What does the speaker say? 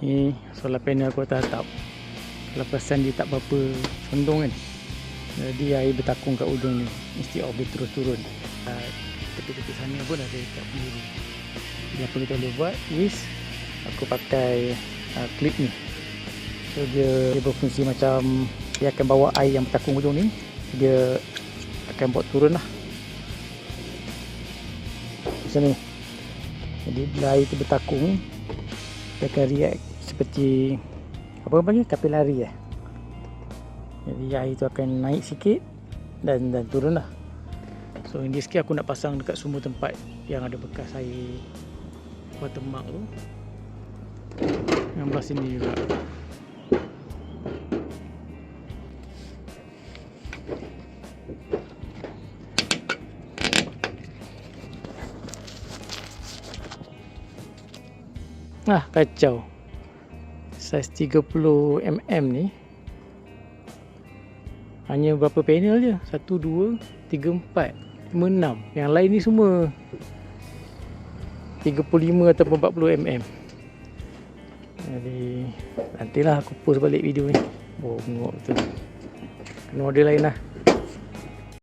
Ni solar panel aku atas atap. Kalau perasan dia tak berapa condong kan, jadi air bertakung kat ujung ni, instead of dia terus turun. Tepi-tepi sana pun ada kat sendiri. Jadi apa kita boleh buat is aku pakai clip ni. So dia berfungsi macam dia akan bawa air yang bertakung ujung ni, dia akan buat turun lah macam ni. Jadi bila air tu bertakung, dia akan react seperti apa panggil, kapilari . Jadi air tu akan naik sikit dan turun lah. So ini sikit aku nak pasang dekat semua tempat yang ada bekas air watermark tu, yang belah sini juga. Kacau. Saiz 30mm ni hanya berapa panel je? 1, 2, 3, 4, 5, 6. Yang lain ni semua 35 ataupun 40mm. Jadi nantilah aku post balik video ni. Bongok betul. Kena order lain lah.